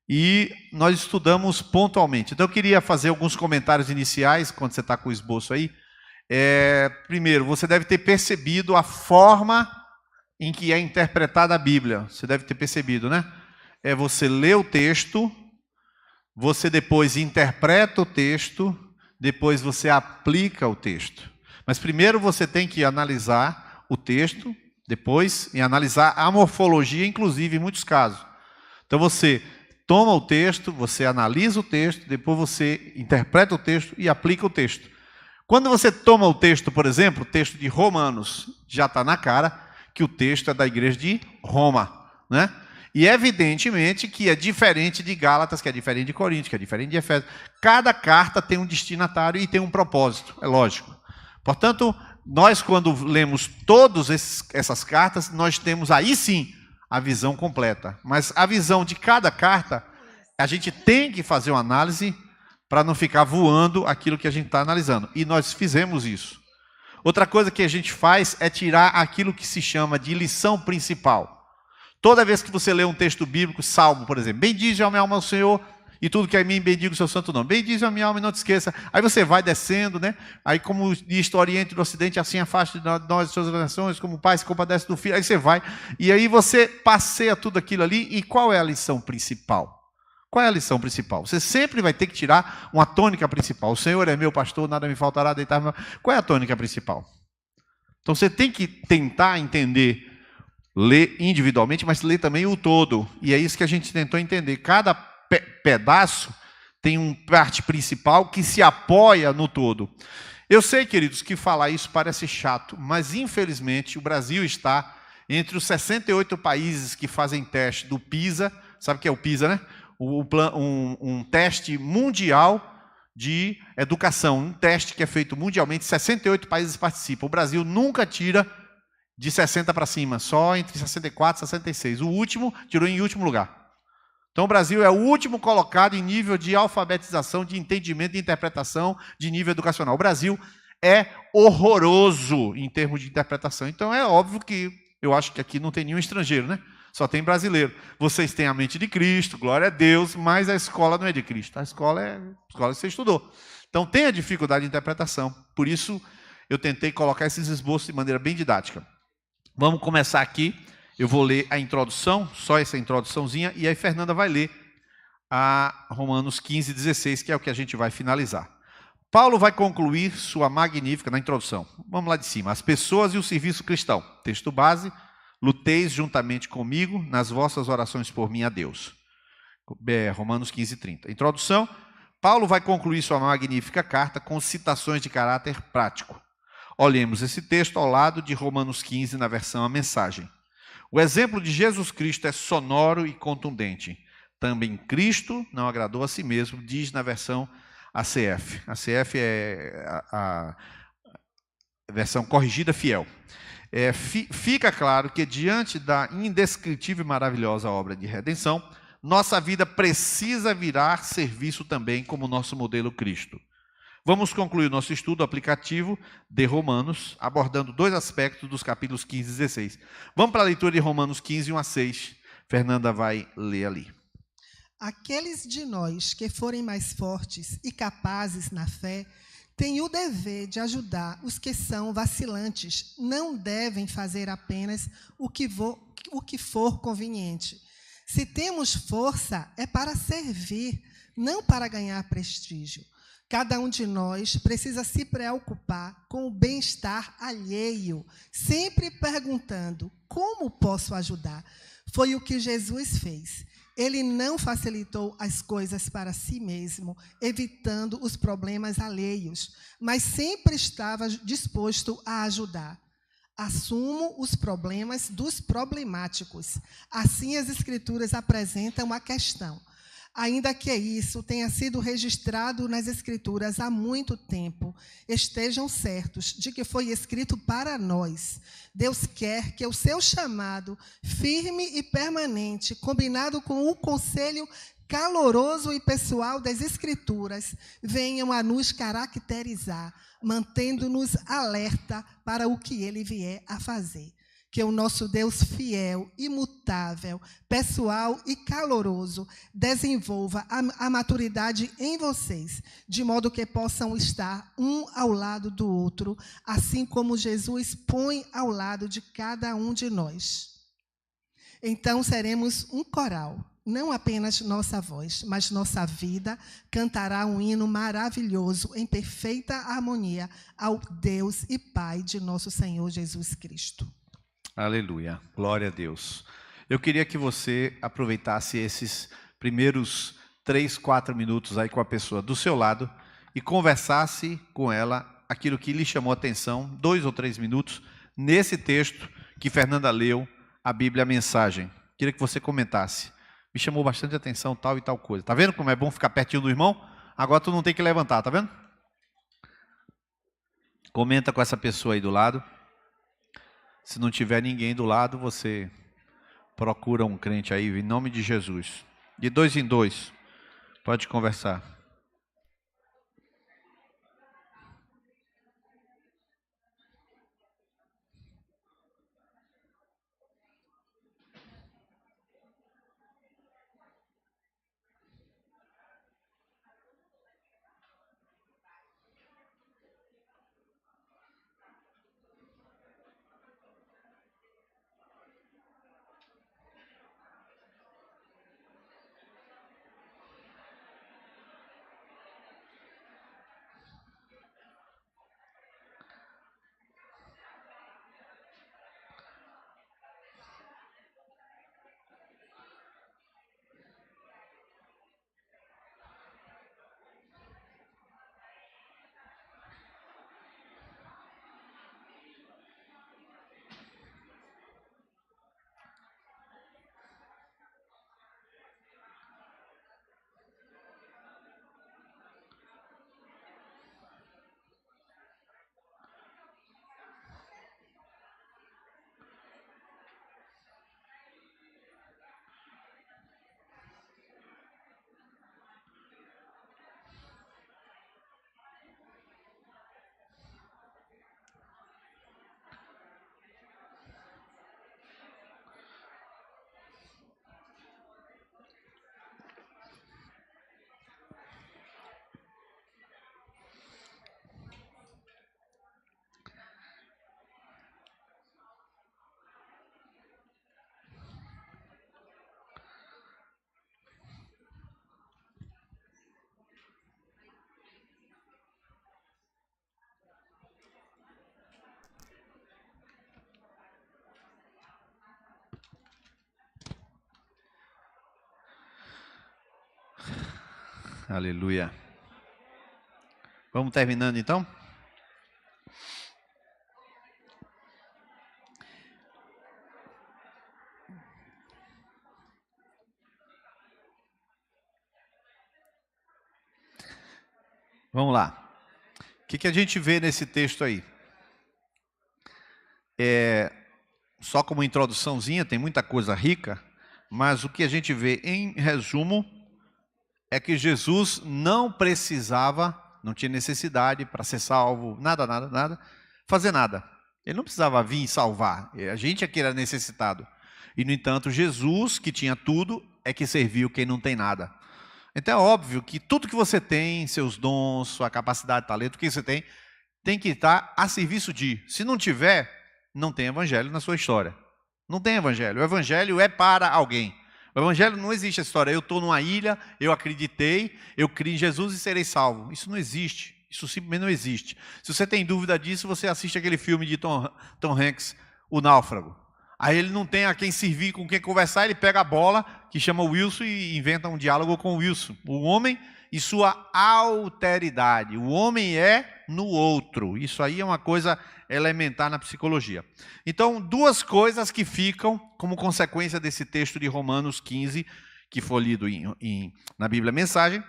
e nós estudamos pontualmente. Então eu queria fazer alguns comentários iniciais, quando você está com o esboço aí. Primeiro, você deve ter percebido a forma em que é interpretada a Bíblia. Você deve ter percebido, né? Você lê o texto, você depois interpreta o texto, depois você aplica o texto. Mas primeiro você tem que analisar o texto, depois e analisar a morfologia, inclusive em muitos casos. Então você toma o texto, você analisa o texto, depois você interpreta o texto e aplica o texto. Quando você toma o texto, por exemplo, o texto de Romanos, já está na cara que o texto é da igreja de Roma, né? E evidentemente que é diferente de Gálatas, que é diferente de Coríntios, que é diferente de Efésios. Cada carta tem um destinatário e tem um propósito, é lógico. Portanto, nós quando lemos todas essas cartas, nós temos aí sim a visão completa. Mas a visão de cada carta, a gente tem que fazer uma análise para não ficar voando aquilo que a gente está analisando. E nós fizemos isso. Outra coisa que a gente faz é tirar aquilo que se chama de lição principal. Toda vez que você lê um texto bíblico, Salmo, por exemplo, bendize a minha alma ao Senhor e tudo que é em mim, bendiga o seu santo nome. Bendize a minha alma e não te esqueça. Aí você vai descendo, né? Aí como diz o Oriente e do Ocidente, assim afaste de nós as suas orações, como o pai se compadece do filho. Aí você vai, e aí você passeia tudo aquilo ali. E qual é a lição principal? Qual é a lição principal? Você sempre vai ter que tirar uma tônica principal. O Senhor é meu pastor, nada me faltará, deitar-me. Qual é a tônica principal? Então você tem que tentar entender, ler individualmente, mas ler também o todo. E é isso que a gente tentou entender. Cada pedaço tem uma parte principal que se apoia no todo. Eu sei, queridos, que falar isso parece chato, mas infelizmente o Brasil está entre os 68 países que fazem teste do PISA. Sabe o que é o PISA, né? Um teste mundial de educação, um teste que é feito mundialmente, 68 países participam. O Brasil nunca tira de 60 para cima, só entre 64 e 66. O último tirou em último lugar. Então o Brasil é o último colocado em nível de alfabetização, de entendimento, de interpretação, de nível educacional. O Brasil é horroroso em termos de interpretação. Então é óbvio que eu acho que aqui não tem nenhum estrangeiro, né? Só tem brasileiro. Vocês têm a mente de Cristo, glória a Deus, mas a escola não é de Cristo. A escola é a escola que você estudou. Então tem a dificuldade de interpretação. Por isso eu tentei colocar esses esboços de maneira bem didática. Vamos começar aqui. Eu vou ler a introdução, só essa introduçãozinha, e aí Fernanda vai ler a Romanos 15, 16, que é o que a gente vai finalizar. Paulo vai concluir sua magnífica, na introdução. Vamos lá de cima. As pessoas e o serviço cristão. Texto base. Luteis juntamente comigo nas vossas orações por mim a Deus. Romanos 15, 30. Introdução. Paulo vai concluir sua magnífica carta com citações de caráter prático. Olhemos esse texto ao lado de Romanos 15, na versão A Mensagem. O exemplo de Jesus Cristo é sonoro e contundente. Também Cristo não agradou a si mesmo, diz na versão ACF. ACF é a versão corrigida fiel. Fica claro que diante da indescritível e maravilhosa obra de redenção, nossa vida precisa virar serviço também como nosso modelo Cristo. Vamos concluir nosso estudo aplicativo de Romanos, abordando dois aspectos dos capítulos 15 e 16. Vamos para a leitura de Romanos 15, 1 a 6. Fernanda vai ler ali. Aqueles de nós que forem mais fortes e capazes na fé, têm o dever de ajudar os que são vacilantes. Não devem fazer apenas o que for conveniente. Se temos força, é para servir, não para ganhar prestígio. Cada um de nós precisa se preocupar com o bem-estar alheio, sempre perguntando: como posso ajudar? Foi o que Jesus fez. Ele não facilitou as coisas para si mesmo, evitando os problemas alheios, mas sempre estava disposto a ajudar. Assumo os problemas dos problemáticos. Assim as Escrituras apresentam a questão. Ainda que isso tenha sido registrado nas Escrituras há muito tempo, estejam certos de que foi escrito para nós. Deus quer que o seu chamado, firme e permanente, combinado com o conselho caloroso e pessoal das Escrituras, venham a nos caracterizar, mantendo-nos alerta para o que ele vier a fazer. que o nosso Deus fiel, imutável, pessoal e caloroso desenvolva a maturidade em vocês, de modo que possam estar um ao lado do outro, assim como Jesus põe ao lado de cada um de nós. Então seremos um coral. Não apenas nossa voz, mas nossa vida cantará um hino maravilhoso, em perfeita harmonia, ao Deus e Pai de nosso Senhor Jesus Cristo. Aleluia, glória a Deus. Eu queria que você aproveitasse esses primeiros 3, 4 minutos aí com a pessoa do seu lado e conversasse com ela aquilo que lhe chamou a atenção, 2 ou 3 minutos, nesse texto que Fernanda leu, a Bíblia, a mensagem. Queria que você comentasse. Me chamou bastante atenção tal e tal coisa. Tá vendo como é bom ficar pertinho do irmão? Agora tu não tem que levantar, tá vendo? Comenta com essa pessoa aí do lado. Se não tiver ninguém do lado, você procura um crente aí, em nome de Jesus. De 2 em 2, pode conversar. Aleluia. Vamos terminando então? Vamos lá. O que a gente vê nesse texto aí? Só como introduçãozinha, tem muita coisa rica, mas o que a gente vê em resumo é que Jesus não precisava, não tinha necessidade para ser salvo, nada, fazer nada. Ele não precisava vir salvar, a gente é que era necessitado. E, no entanto, Jesus, que tinha tudo, é que serviu quem não tem nada. Então é óbvio que tudo que você tem, seus dons, sua capacidade, talento, o que você tem que estar a serviço de. Se não tiver, não tem evangelho na sua história. Não tem evangelho. O evangelho é para alguém. O evangelho não existe a história, eu estou numa ilha, eu acreditei, eu criei em Jesus e serei salvo. Isso não existe. Isso simplesmente não existe. Se você tem dúvida disso, você assiste aquele filme de Tom Hanks, O Náufrago. Aí ele não tem a quem servir, com quem conversar, ele pega a bola, que chama Wilson, e inventa um diálogo com o Wilson. O homem e sua alteridade. O homem é no outro. Isso aí é uma coisa elementar na psicologia. Então, 2 coisas que ficam como consequência desse texto de Romanos 15, que foi lido na Bíblia Mensagem.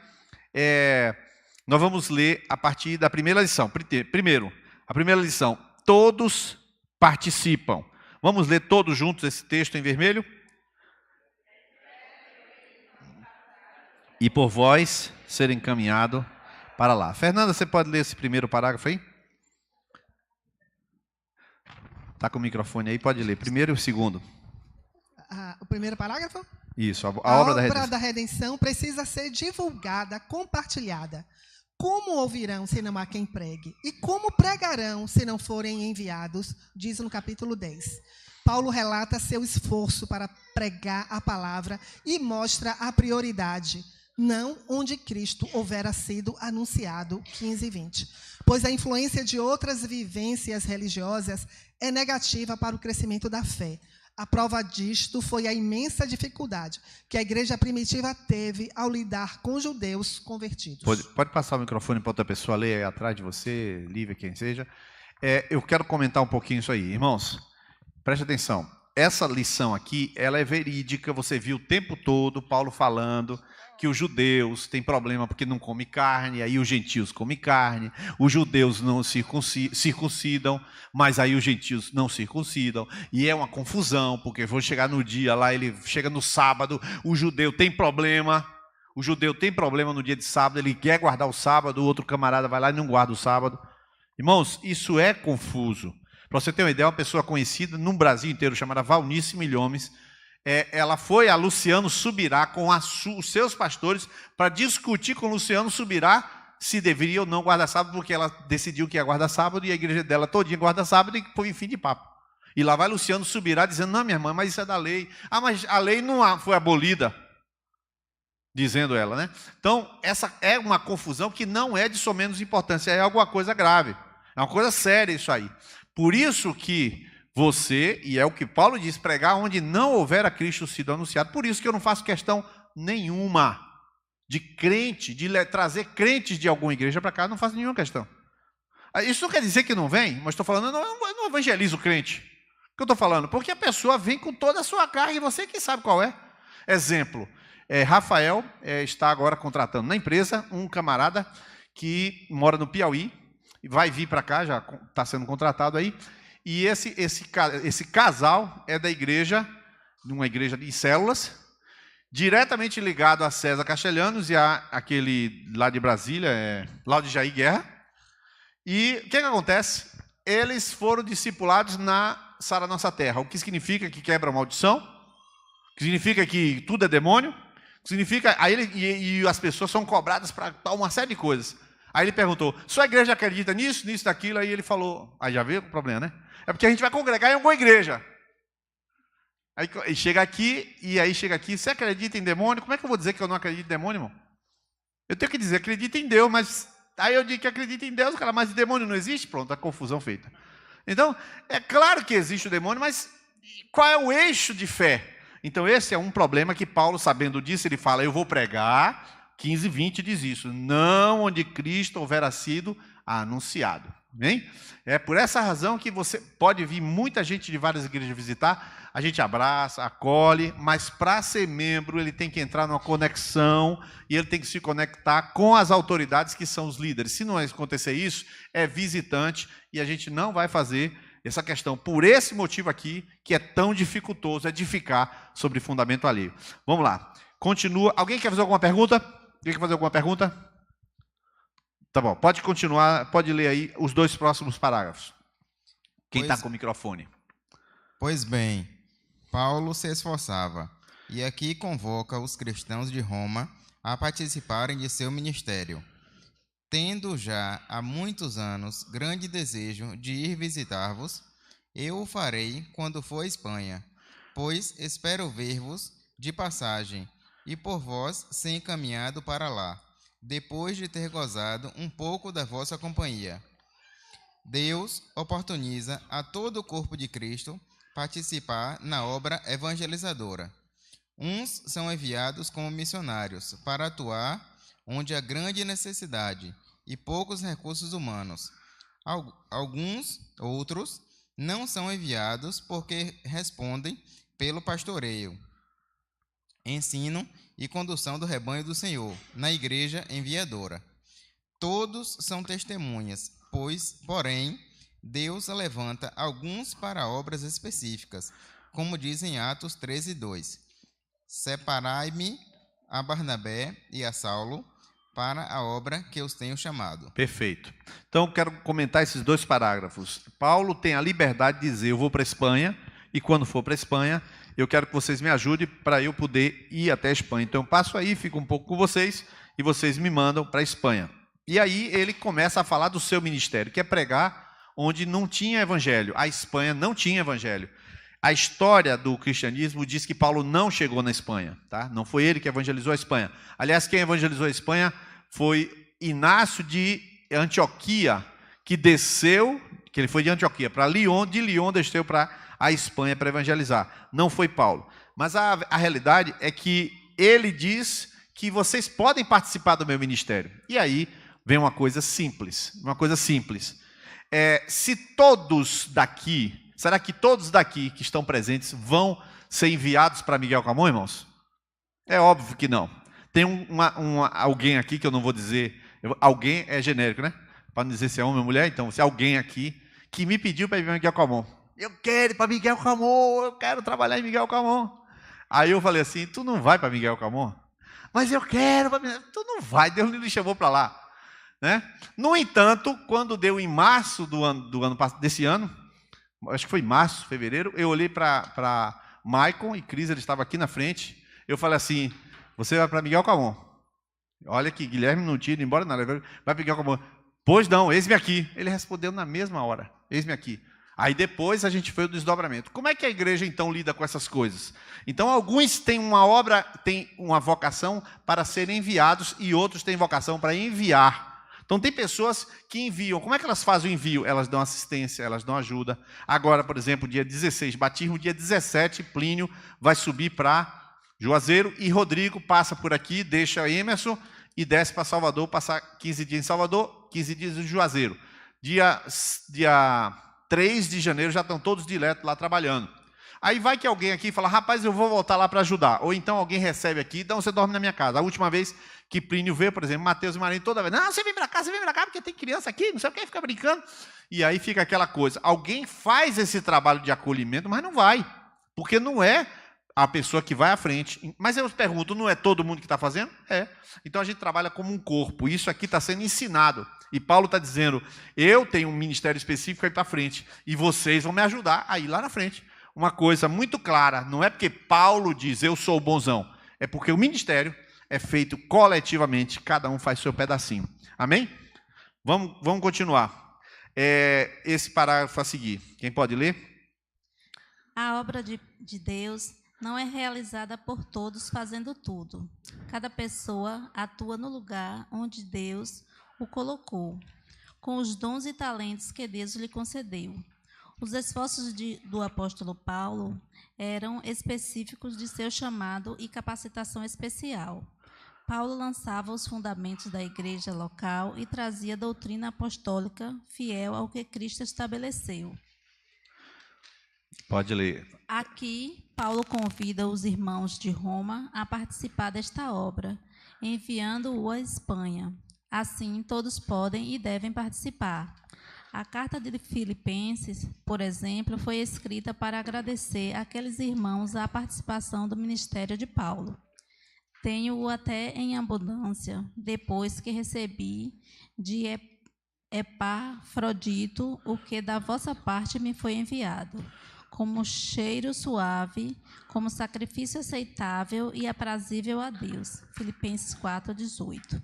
Nós vamos ler a partir da primeira lição. Primeiro, a primeira lição, todos participam. Vamos ler todos juntos esse texto em vermelho? E por vós ser encaminhado para lá. Fernanda, você pode ler esse primeiro parágrafo aí? Está com o microfone aí, pode ler. Primeiro e o segundo. O primeiro parágrafo? Isso, a obra obra da redenção precisa ser divulgada, compartilhada. Como ouvirão se não há quem pregue? E como pregarão se não forem enviados? Diz no capítulo 10. Paulo relata seu esforço para pregar a palavra e mostra a prioridade, não onde Cristo houvera sido anunciado, 15 e 20. Pois a influência de outras vivências religiosas é negativa para o crescimento da fé. A prova disto foi a imensa dificuldade que a igreja primitiva teve ao lidar com judeus convertidos. Pode passar o microfone para outra pessoa ler aí atrás de você, Lívia, quem seja. Eu quero comentar um pouquinho isso aí. Irmãos, preste atenção. Essa lição aqui, ela é verídica. Você viu o tempo todo Paulo falando que os judeus têm problema porque não comem carne, aí os gentios comem carne, os judeus não circuncidam, mas aí os gentios não circuncidam, e é uma confusão, porque vão chegar no dia lá, ele chega no sábado, o judeu tem problema no dia de sábado, ele quer guardar o sábado, o outro camarada vai lá e não guarda o sábado. Irmãos, isso é confuso. Para você ter uma ideia, uma pessoa conhecida no Brasil inteiro, chamada Valnice Milhomes, ela foi a Luciano Subirá com os seus pastores para discutir com Luciano Subirá se deveria ou não guardar sábado, porque ela decidiu que ia guardar sábado e a igreja dela todinha guarda sábado e foi em fim de papo. E lá vai Luciano Subirá dizendo, não, minha irmã, mas isso é da lei. Mas a lei não foi abolida, dizendo ela, né? Então, essa é uma confusão que não é de somenos importância, é alguma coisa grave, é uma coisa séria isso aí. Por isso que você, e é o que Paulo diz, pregar onde não houver a Cristo sido anunciado. Por isso que eu não faço questão nenhuma de crente, de trazer crentes de alguma igreja para cá, não faço nenhuma questão. Isso não quer dizer que não vem, mas estou falando, eu não evangelizo o crente. O que eu estou falando? Porque a pessoa vem com toda a sua carga e você que sabe qual é. Exemplo, Rafael está agora contratando na empresa um camarada que mora no Piauí, vai vir para cá, já está sendo contratado aí, e esse casal é da igreja, de uma igreja de células, diretamente ligado a César Castelhanos e aquele lá de Brasília, Laude Jair Guerra. E o que acontece? Eles foram discipulados na Sara Nossa Terra, o que significa que quebra a maldição, que significa que tudo é demônio, que significa e as pessoas são cobradas para uma série de coisas. Aí ele perguntou, sua igreja acredita nisso, nisso, daquilo? Aí ele falou, aí já viu o problema, né? É porque a gente vai congregar em alguma igreja. Aí chega aqui, você acredita em demônio? Como é que eu vou dizer que eu não acredito em demônio, irmão? Eu tenho que dizer, acredito em Deus, mas aí eu digo que acredito em Deus, cara, mas demônio não existe? Pronto, a confusão feita. Então, é claro que existe o demônio, mas qual é o eixo de fé? Então, esse é um problema que Paulo, sabendo disso, ele fala, eu vou pregar, 15, 20 diz isso, não onde Cristo houvera sido anunciado. Bem? É por essa razão que você pode vir muita gente de várias igrejas visitar, a gente abraça, acolhe, mas para ser membro ele tem que entrar numa conexão e ele tem que se conectar com as autoridades que são os líderes. Se não acontecer isso, é visitante e a gente não vai fazer essa questão por esse motivo aqui, que é tão dificultoso edificar sobre fundamento alheio. Vamos lá, continua. Alguém quer fazer alguma pergunta? Alguém quer fazer alguma pergunta? Tá bom, pode continuar, pode ler aí os 2 próximos parágrafos. Quem está com o microfone? Pois bem, Paulo se esforçava, e aqui convoca os cristãos de Roma a participarem de seu ministério. Tendo já há muitos anos grande desejo de ir visitar-vos, eu o farei quando for à Espanha, pois espero ver-vos de passagem, e por vós ser encaminhado para lá, depois de ter gozado um pouco da vossa companhia. Deus oportuniza a todo o corpo de Cristo participar na obra evangelizadora. Uns são enviados como missionários para atuar onde há grande necessidade e poucos recursos humanos. Outros não são enviados porque respondem pelo pastoreio, ensino e condução do rebanho do Senhor, na igreja enviadora. Todos são testemunhas, porém, Deus levanta alguns para obras específicas, como diz em Atos 13:2. Separai-me a Barnabé e a Saulo para a obra que os tenho chamado. Perfeito. Então, eu quero comentar esses 2 parágrafos. Paulo tem a liberdade de dizer, eu vou para a Espanha, e quando for para a Espanha, eu quero que vocês me ajudem para eu poder ir até a Espanha. Então, eu passo aí, fico um pouco com vocês, e vocês me mandam para a Espanha. E aí, ele começa a falar do seu ministério, que é pregar onde não tinha evangelho. A Espanha não tinha evangelho. A história do cristianismo diz que Paulo não chegou na Espanha, tá? Não foi ele que evangelizou a Espanha. Aliás, quem evangelizou a Espanha foi Inácio de Antioquia, que desceu, que ele foi de Antioquia para Lyon, de Lyon desceu para a Espanha para evangelizar. Não foi Paulo. Mas a realidade é que ele diz que vocês podem participar do meu ministério. E aí vem uma coisa simples, se todos daqui... Será que todos daqui que estão presentes vão ser enviados para Miguel Camon, irmãos? É óbvio que não. Tem alguém aqui que eu não vou dizer, alguém é genérico, né? Para não dizer se é homem ou mulher, então, se é alguém aqui que me pediu para ir para Miguel Camon. Eu quero ir para Miguel Camon, eu quero trabalhar em Miguel Camon. Aí eu falei assim, tu não vai para Miguel Camon? Mas eu quero, tu não vai, Deus me chamou para lá. Né? No entanto, quando deu em março desse ano, acho que foi março, fevereiro, eu olhei para Maicon e Cris, ele estava aqui na frente, eu falei assim, você vai para Miguel Camon. Olha que Guilherme não tinha ido embora nada, vai para Miguel Camon. Pois não, eis-me aqui. Ele respondeu na mesma hora, eis-me aqui. Aí depois a gente foi o desdobramento. Como é que a igreja então lida com essas coisas? Então alguns têm uma obra, têm uma vocação para serem enviados e outros têm vocação para enviar. Então tem pessoas que enviam. Como é que elas fazem o envio? Elas dão assistência, elas dão ajuda. Agora, por exemplo, dia 16, batismo, dia 17, Plínio vai subir para Juazeiro e Rodrigo passa por aqui, deixa Emerson e desce para Salvador, passar 15 dias em Salvador, 15 dias em Juazeiro. Dia 3 de janeiro já estão todos direto lá trabalhando. Aí vai que alguém aqui fala, rapaz, eu vou voltar lá para ajudar. Ou então alguém recebe aqui, então você dorme na minha casa. A última vez que Plínio veio, por exemplo, Mateus e Marinho, toda vez, não, você vem para cá, porque tem criança aqui, não sei o que, fica brincando. E aí fica aquela coisa, alguém faz esse trabalho de acolhimento, mas não vai, porque não é a pessoa que vai à frente. Mas eu pergunto, não é todo mundo que está fazendo? É. Então a gente trabalha como um corpo, isso aqui está sendo ensinado. E Paulo está dizendo, eu tenho um ministério específico aí para frente, e vocês vão me ajudar a ir lá na frente. Uma coisa muito clara, não é porque Paulo diz, eu sou o bonzão, é porque o ministério é feito coletivamente, cada um faz seu pedacinho. Amém? Vamos continuar. Esse parágrafo a seguir, quem pode ler? A obra de Deus não é realizada por todos fazendo tudo. Cada pessoa atua no lugar onde Deus o colocou, com os dons e talentos que Deus lhe concedeu. Os esforços do apóstolo Paulo eram específicos de seu chamado e capacitação especial. Paulo lançava os fundamentos da igreja local e trazia doutrina apostólica fiel ao que Cristo estabeleceu. Pode ler. Aqui, Paulo convida os irmãos de Roma a participar desta obra, enviando-o à Espanha. Assim, todos podem e devem participar. A carta de Filipenses, por exemplo, foi escrita para agradecer àqueles irmãos a participação do ministério de Paulo. Tenho-o até em abundância, depois que recebi de Epafrodito o que da vossa parte me foi enviado, como cheiro suave, como sacrifício aceitável e aprazível a Deus. Filipenses 4:18.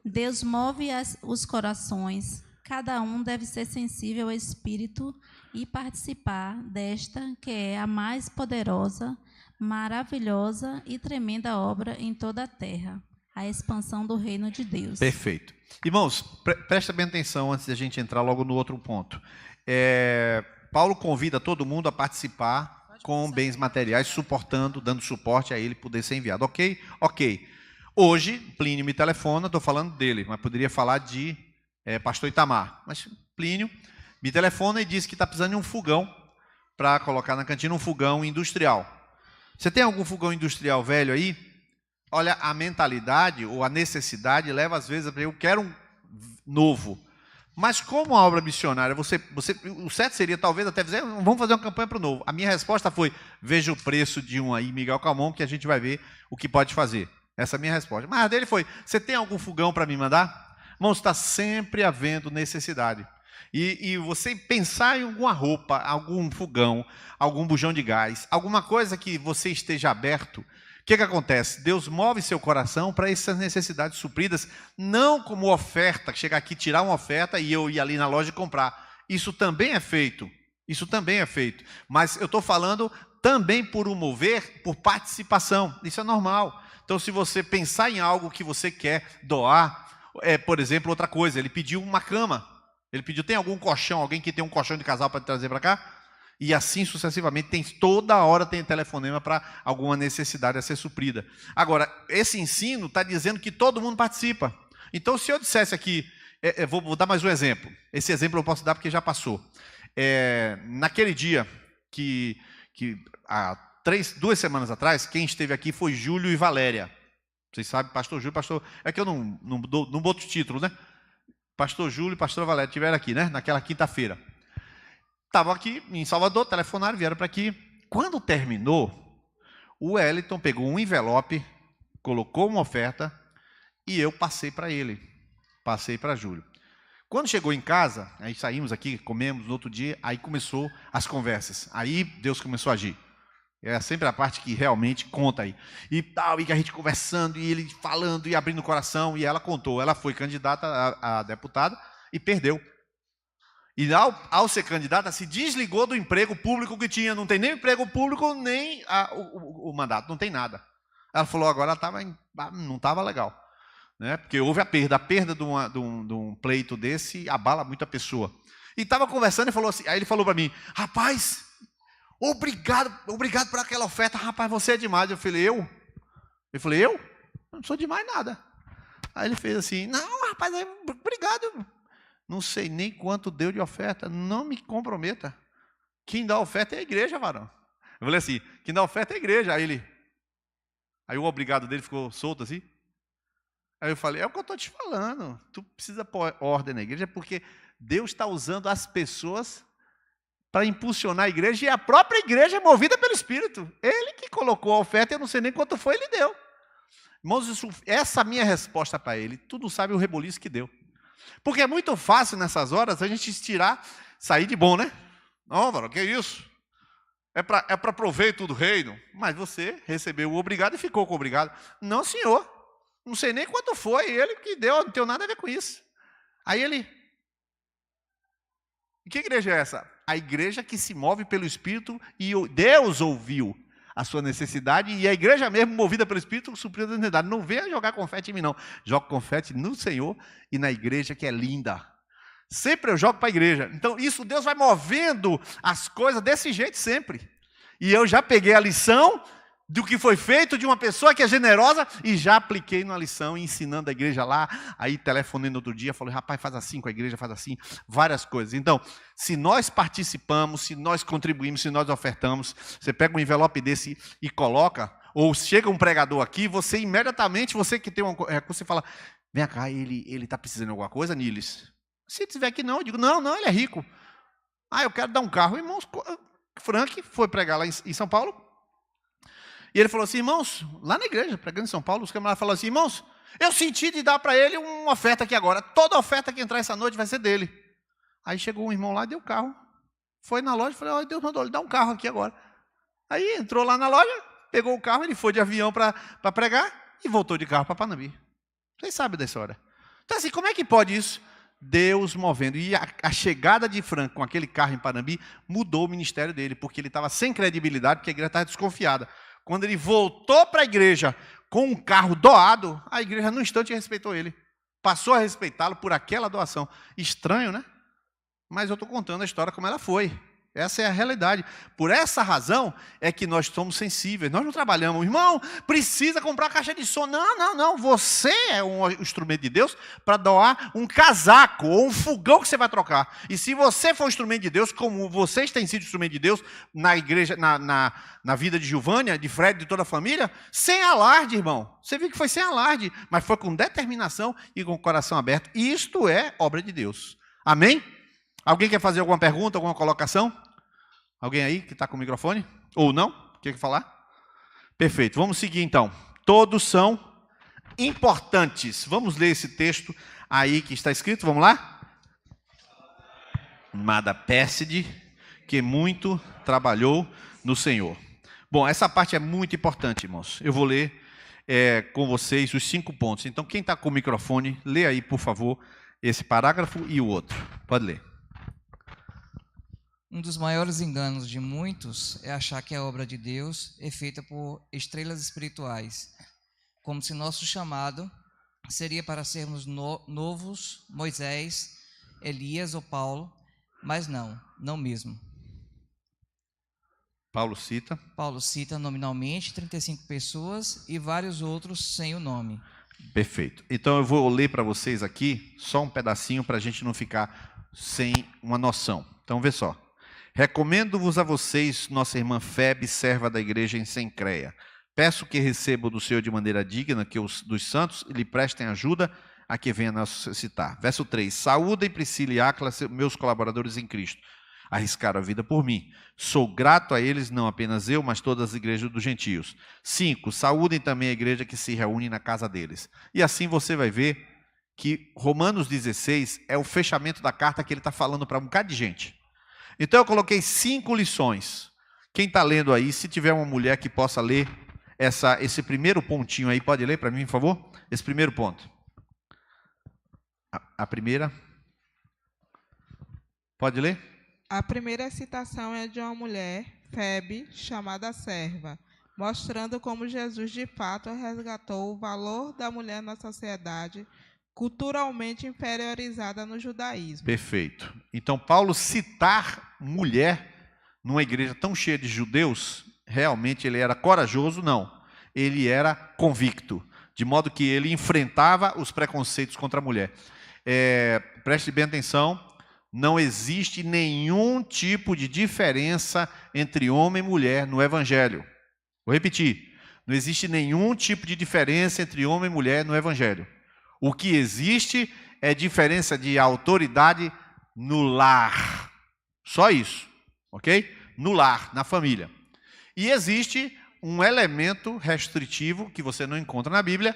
Deus move os corações. Cada um deve ser sensível ao Espírito e participar desta, que é a mais poderosa, maravilhosa e tremenda obra em toda a terra, a expansão do reino de Deus. Perfeito. Irmãos, presta bem atenção antes de a gente entrar logo no outro ponto. Paulo convida todo mundo a participar com bens materiais, suportando, dando suporte a ele poder ser enviado. Ok? Ok. Hoje, Plínio me telefona, estou falando dele, mas poderia falar de pastor Itamar. Mas Plínio me telefona e diz que está precisando de um fogão para colocar na cantina, um fogão industrial. Você tem algum fogão industrial velho aí? Olha, a mentalidade ou a necessidade leva às vezes a dizer, eu quero um novo. Mas como a obra missionária, o certo seria talvez até dizer, vamos fazer uma campanha para o novo. A minha resposta foi, veja o preço de um aí, Miguel Camon, que a gente vai ver o que pode fazer. Essa é a minha resposta. Mas a dele foi, você tem algum fogão para me mandar? Irmãos, está sempre havendo necessidade. E você pensar em alguma roupa, algum fogão, algum bujão de gás, alguma coisa que você esteja aberto, o que acontece? Deus move seu coração para essas necessidades supridas, não como oferta, chegar aqui, tirar uma oferta e eu ir ali na loja e comprar. Isso também é feito. Isso também é feito. Mas eu estou falando também por um mover, por participação. Isso é normal. Então, se você pensar em algo que você quer doar, por exemplo, outra coisa, ele pediu uma cama. Ele pediu, tem algum colchão, alguém que tem um colchão de casal para trazer para cá? E assim sucessivamente, toda hora tem telefonema para alguma necessidade a ser suprida. Agora, esse ensino está dizendo que todo mundo participa. Então, se eu dissesse aqui, vou dar mais um exemplo. Esse exemplo eu posso dar porque já passou. Naquele dia que há 2 semanas atrás, quem esteve aqui foi Júlio e Valéria. Vocês sabem, pastor Júlio, pastor... É que eu não boto título, né? Pastor Júlio e pastor Valéria estiveram aqui, né? Naquela quinta-feira. Estavam aqui em Salvador, telefonaram, vieram para aqui. Quando terminou, o Wellington pegou um envelope, colocou uma oferta e eu passei para ele. Passei para Júlio. Quando chegou em casa, aí saímos aqui, comemos no outro dia, aí começou as conversas. Aí Deus começou a agir. É sempre a parte que realmente conta aí. E tal, e que a gente conversando, e ele falando, e abrindo o coração, e ela contou. Ela foi candidata a deputada e perdeu. E ao ser candidata, se desligou do emprego público que tinha. Não tem nem emprego público, nem o mandato, não tem nada. Ela falou, agora não estava legal. Né? Porque houve a perda. A perda de um pleito desse abala muito a pessoa. E estava conversando e falou assim, aí ele falou para mim, rapaz, obrigado por aquela oferta, rapaz, você é demais. Eu falei, eu? Eu falei, eu? Não sou demais nada. Aí ele fez assim, não, rapaz, obrigado. Não sei nem quanto deu de oferta, não me comprometa. Quem dá oferta é a igreja, varão. Eu falei assim, quem dá oferta é a igreja. Aí o obrigado dele ficou solto assim. Aí eu falei, é o que eu estou te falando. Tu precisa pôr ordem na igreja, porque Deus está usando as pessoas para impulsionar a igreja, e a própria igreja é movida pelo Espírito. Ele que colocou a oferta, eu não sei nem quanto foi, ele deu. Irmãos, essa minha resposta para ele, tu não sabe o reboliço que deu. Porque é muito fácil nessas horas a gente sair de bom, né? Não, varão, que isso? É para proveito do reino. Mas você recebeu o obrigado e ficou com o obrigado. Não, senhor. Não sei nem quanto foi. Ele que deu, não tem nada a ver com isso. Aí ele... E que igreja é essa? A igreja que se move pelo Espírito e Deus ouviu a sua necessidade e a igreja mesmo, movida pelo Espírito, supriu a necessidade. Não venha jogar confete em mim, não. Jogo confete no Senhor e na igreja que é linda. Sempre eu jogo para a igreja. Então, isso Deus vai movendo as coisas desse jeito sempre. E eu já peguei a lição do que foi feito de uma pessoa que é generosa e já apliquei na lição, ensinando a igreja lá. Aí telefonei no outro dia, falei, rapaz, faz assim com a igreja, faz assim, várias coisas. Então, se nós participamos, se nós contribuímos, se nós ofertamos, você pega um envelope desse e coloca, ou chega um pregador aqui, você imediatamente, você que tem você fala, vem cá, ele está precisando de alguma coisa, Niles? Se tiver aqui não, eu digo, não, ele é rico. Eu quero dar um carro. Irmãos, Frank foi pregar lá em São Paulo, e ele falou assim, irmãos, lá na igreja, pregando em São Paulo, os camaradas falaram assim, irmãos, eu senti de dar para ele uma oferta aqui agora. Toda oferta que entrar essa noite vai ser dele. Aí chegou um irmão lá e deu o carro. Foi na loja e falou, Deus mandou ele dar um carro aqui agora. Aí entrou lá na loja, pegou o carro, ele foi de avião para pregar e voltou de carro para Panambi. Vocês sabem da história. Então assim, como é que pode isso? Deus movendo. E a chegada de Frank com aquele carro em Panambi mudou o ministério dele, porque ele estava sem credibilidade, porque a igreja estava desconfiada. Quando ele voltou para a igreja com um carro doado, a igreja no instante respeitou ele. Passou a respeitá-lo por aquela doação. Estranho, né? Mas eu estou contando a história como ela foi. Essa é a realidade. Por essa razão é que nós somos sensíveis. Nós não trabalhamos, irmão, precisa comprar caixa de som. Não. Você é um instrumento de Deus para doar um casaco ou um fogão que você vai trocar. E se você for um instrumento de Deus, como vocês têm sido instrumento de Deus na igreja, na vida de Giovânia, de Fred, de toda a família, sem alarde, irmão. Você viu que foi sem alarde, mas foi com determinação e com o coração aberto. E isto é obra de Deus. Amém? Alguém quer fazer alguma pergunta, alguma colocação? Alguém aí que está com o microfone? Ou não? Quer falar? Perfeito. Vamos seguir então. Todos são importantes. Vamos ler esse texto aí que está escrito, vamos lá? Amada Pérside, que muito trabalhou no Senhor. Bom, essa parte é muito importante, irmãos. Eu vou ler com vocês os 5 pontos. Então, quem está com o microfone, lê aí, por favor, esse parágrafo e o outro. Pode ler. Um dos maiores enganos de muitos é achar que a obra de Deus é feita por estrelas espirituais, como se nosso chamado seria para sermos novos Moisés, Elias ou Paulo, mas não mesmo. Paulo cita nominalmente 35 pessoas e vários outros sem o nome. Perfeito. Então eu vou ler para vocês aqui só um pedacinho para a gente não ficar sem uma noção. Então vê só. Recomendo-vos a vocês, nossa irmã Febe, serva da igreja em Cencreia. Peço que recebam do Senhor de maneira digna que os dos santos lhe prestem ajuda a que venha nos citar. Verso 3. Saúdem Priscila e Áquila, meus colaboradores em Cristo. Arriscaram a vida por mim. Sou grato a eles, não apenas eu, mas todas as igrejas dos gentios. 5. Saúdem também a igreja que se reúne na casa deles. E assim você vai ver que Romanos 16 é o fechamento da carta que ele está falando para um bocado de gente. Então eu coloquei 5 lições. Quem está lendo aí, se tiver uma mulher que possa ler esse primeiro pontinho aí, pode ler para mim, por favor? Esse primeiro ponto. A primeira. Pode ler? A primeira citação é de uma mulher, Febe, chamada serva, mostrando como Jesus de fato resgatou o valor da mulher na sociedade, culturalmente inferiorizada no judaísmo. Perfeito. Então, Paulo citar mulher numa igreja tão cheia de judeus, realmente ele era corajoso? Não. Ele era convicto, de modo que ele enfrentava os preconceitos contra a mulher. Preste bem atenção. Não existe nenhum tipo de diferença entre homem e mulher no Evangelho. Vou repetir. Não existe nenhum tipo de diferença entre homem e mulher no Evangelho. O que existe é diferença de autoridade no lar. Só isso. Ok? No lar, na família. E existe um elemento restritivo que você não encontra na Bíblia.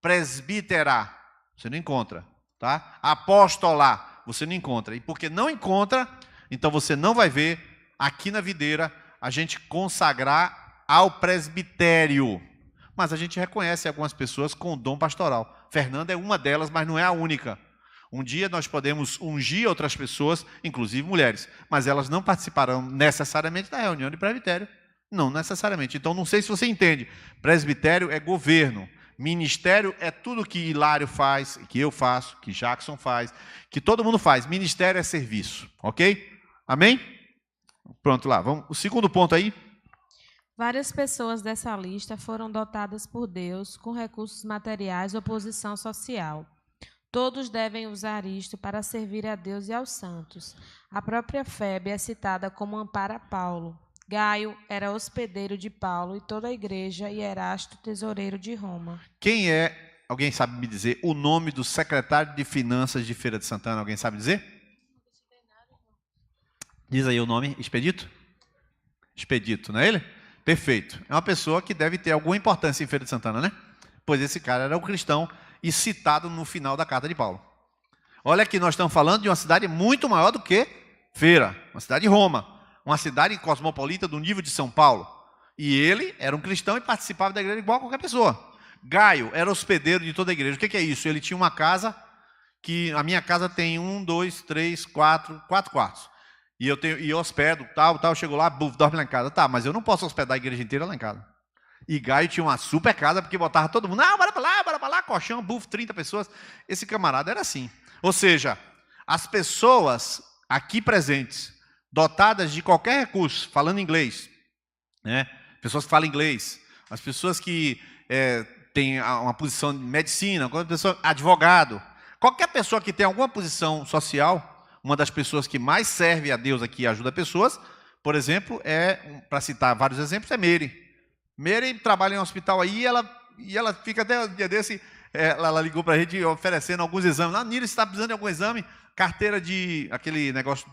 Presbítera. Você não encontra. Tá? Apostolar. Você não encontra. E porque não encontra, então você não vai ver aqui na videira a gente consagrar ao presbitério. Mas a gente reconhece algumas pessoas com o dom pastoral. Fernanda é uma delas, mas não é a única. Um dia nós podemos ungir outras pessoas, inclusive mulheres, mas elas não participarão necessariamente da reunião de presbitério. Não necessariamente. Então não sei se você entende. Presbitério é governo. Ministério é tudo que Hilário faz, que eu faço, que Jackson faz, que todo mundo faz. Ministério é serviço, ok? Amém? Pronto, lá. Vamos. O segundo ponto aí. Várias pessoas dessa lista foram dotadas por Deus com recursos materiais ou posição social. Todos devem usar isto para servir a Deus e aos santos. A própria Febe é citada como amparo a Paulo. Gaio era hospedeiro de Paulo e toda a igreja, e Erasto, tesoureiro de Roma. Quem é, alguém sabe me dizer, o nome do secretário de Finanças de Feira de Santana? Alguém sabe dizer? Diz aí o nome, Expedito? Expedito, não é ele? Perfeito. É uma pessoa que deve ter alguma importância em Feira de Santana, né? Pois esse cara era um cristão e citado no final da carta de Paulo. Olha que nós estamos falando de uma cidade muito maior do que Feira, uma cidade de Roma. Uma cidade cosmopolita do nível de São Paulo. E ele era um cristão e participava da igreja igual a qualquer pessoa. Gaio era hospedeiro de toda a igreja. O que é isso? Ele tinha uma casa, que a minha casa tem 1, 2, 3, 4 quartos. E eu hospedo, tal, chego lá, dorme lá em casa. Tá, mas eu não posso hospedar a igreja inteira lá em casa. E Gaio tinha uma super casa, porque botava todo mundo, bora pra lá, colchão, 30 pessoas. Esse camarada era assim. Ou seja, as pessoas aqui presentes, dotadas de qualquer recurso, falando inglês, né? Pessoas que falam inglês, as pessoas que têm uma posição de medicina, advogado, qualquer pessoa que tem alguma posição social, uma das pessoas que mais serve a Deus aqui e ajuda pessoas, por exemplo, para citar vários exemplos, é Mary. Mary trabalha em um hospital aí e ela fica até o dia desse, ela ligou para a gente oferecendo alguns exames. Nira, você está precisando de algum exame? Carteira aquele negócio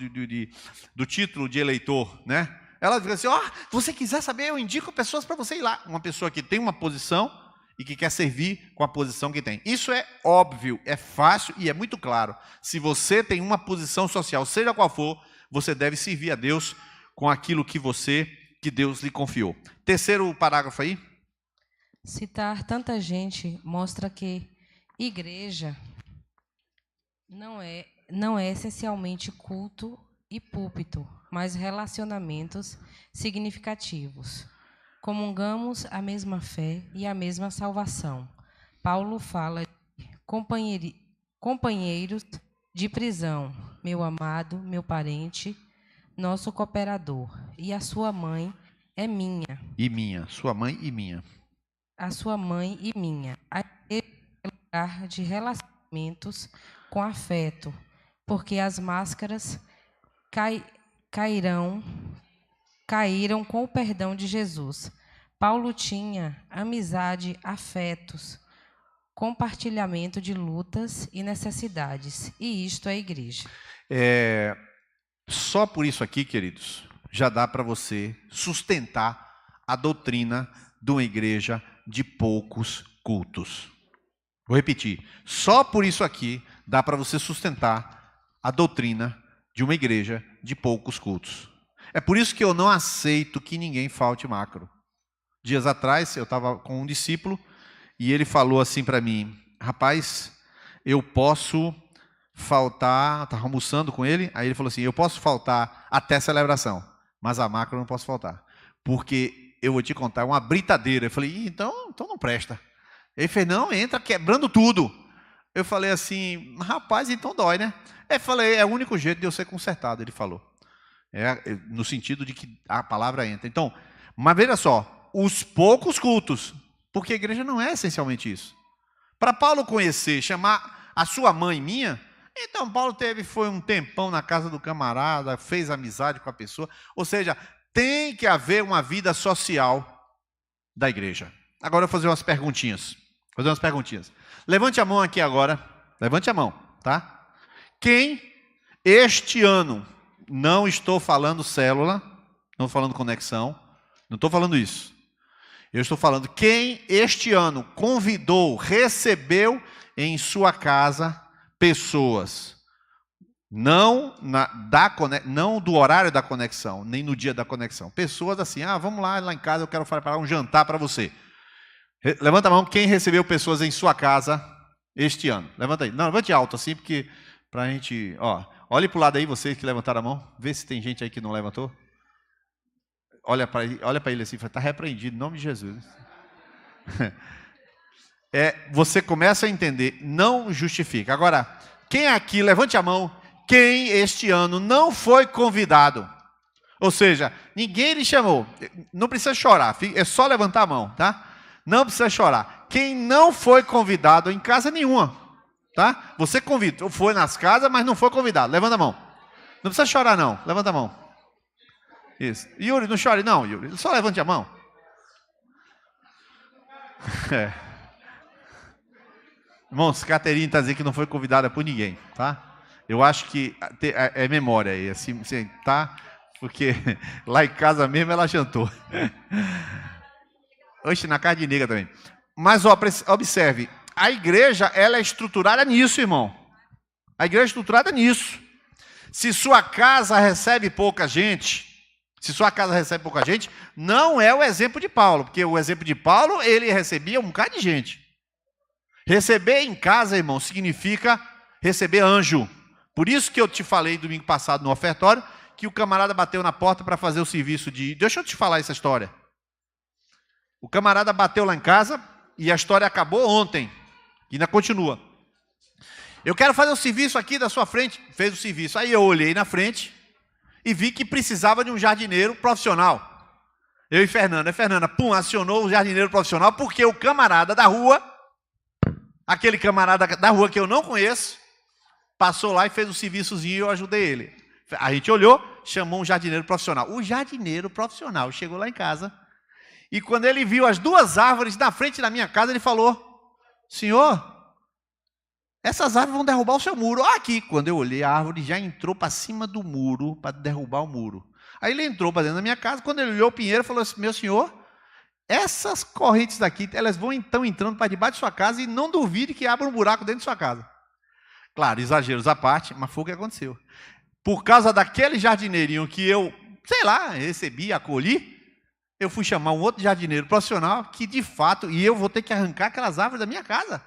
do título de eleitor, né? Ela diz assim, você quiser saber, eu indico pessoas para você ir lá. Uma pessoa que tem uma posição e que quer servir com a posição que tem. Isso é óbvio, é fácil e é muito claro. Se você tem uma posição social, seja qual for, você deve servir a Deus com aquilo que Deus lhe confiou. Terceiro parágrafo aí. Citar tanta gente mostra que igreja não é essencialmente culto e púlpito, mas relacionamentos significativos. Comungamos a mesma fé e a mesma salvação. Paulo fala de companheiros de prisão, meu amado, meu parente, nosso cooperador. E a sua mãe é minha. E minha, sua mãe e minha. A sua mãe e minha. A igreja é lugar de relacionamentos com afeto, porque as máscaras caíram com o perdão de Jesus. Paulo tinha amizade, afetos, compartilhamento de lutas e necessidades. E isto é a igreja. Só por isso aqui, queridos, já dá para você sustentar a doutrina de uma igreja de poucos cultos. Vou repetir. Só por isso aqui dá para você sustentar a doutrina de uma igreja de poucos cultos. É por isso que eu não aceito que ninguém falte macro. Dias atrás, eu estava com um discípulo e ele falou assim para mim: rapaz, eu posso faltar, estava almoçando com ele, aí ele falou assim: eu posso faltar até celebração, mas a macro eu não posso faltar, porque eu vou te contar, é uma britadeira. Eu falei: então não presta. Ele fez: não, entra quebrando tudo. Eu falei assim: rapaz, então dói, né? Eu falei: é o único jeito de eu ser consertado, ele falou. No sentido de que a palavra entra. Então, mas veja só, os poucos cultos, porque a igreja não é essencialmente isso. Para Paulo conhecer, chamar a sua mãe minha, então Paulo foi um tempão na casa do camarada, fez amizade com a pessoa, ou seja, tem que haver uma vida social da igreja. Agora eu vou fazer umas perguntinhas. Levante a mão aqui agora, levante a mão, tá? Quem este ano, não estou falando célula, não estou falando conexão, não estou falando isso. Eu estou falando quem este ano convidou, recebeu em sua casa pessoas, não do horário da conexão, nem no dia da conexão. Pessoas assim: vamos lá em casa, eu quero preparar um jantar para você. Levanta a mão quem recebeu pessoas em sua casa este ano. Levanta aí. Não, levante alto assim, porque para a gente... olhe para o lado aí, vocês que levantaram a mão. Vê se tem gente aí que não levantou. Olha para ele assim, está repreendido, em nome de Jesus. Você começa a entender, não justifica. Agora, quem aqui, levante a mão, quem este ano não foi convidado? Ou seja, ninguém lhe chamou. Não precisa chorar, é só levantar a mão, tá? Não precisa chorar. Quem não foi convidado em casa nenhuma, tá? Você convidou, foi nas casas, mas não foi convidado. Levanta a mão. Não precisa chorar não, levanta a mão. Isso. Yuri, não chore não, Yuri. Só levante a mão. Irmãos, Caterine está dizendo que não foi convidada por ninguém, tá? Eu acho que é memória aí, assim, tá? Porque lá em casa mesmo ela jantou. Oxe, na casa de nega também. Mas observe, a igreja ela é estruturada nisso, irmão. A igreja é estruturada nisso. Se sua casa recebe pouca gente, não é o exemplo de Paulo, porque o exemplo de Paulo, ele recebia um bocado de gente. Receber em casa, irmão, significa receber anjo. Por isso que eu te falei domingo passado no ofertório, que o camarada bateu na porta para fazer o serviço de... Deixa eu te falar essa história. O camarada bateu lá em casa e a história acabou ontem. E ainda continua. Eu quero fazer o serviço aqui da sua frente. Fez o serviço. Aí eu olhei na frente e vi que precisava de um jardineiro profissional. Eu e Fernanda. Fernanda, acionou o jardineiro profissional porque o camarada da rua, aquele camarada da rua que eu não conheço, passou lá e fez o serviçozinho e eu ajudei ele. A gente olhou, chamou um jardineiro profissional. O jardineiro profissional chegou lá em casa e quando ele viu as duas árvores na frente da minha casa, ele falou: senhor, essas árvores vão derrubar o seu muro. Aqui, quando eu olhei, a árvore já entrou para cima do muro, para derrubar o muro. Aí ele entrou para dentro da minha casa, quando ele olhou o pinheiro, falou assim: meu senhor, essas correntes daqui, elas estão entrando para debaixo de sua casa e não duvide que abra um buraco dentro de sua casa. Claro, exageros à parte, mas foi o que aconteceu. Por causa daquele jardineirinho que eu, sei lá, recebi, acolhi, eu fui chamar um outro jardineiro profissional que, de fato, e eu vou ter que arrancar aquelas árvores da minha casa.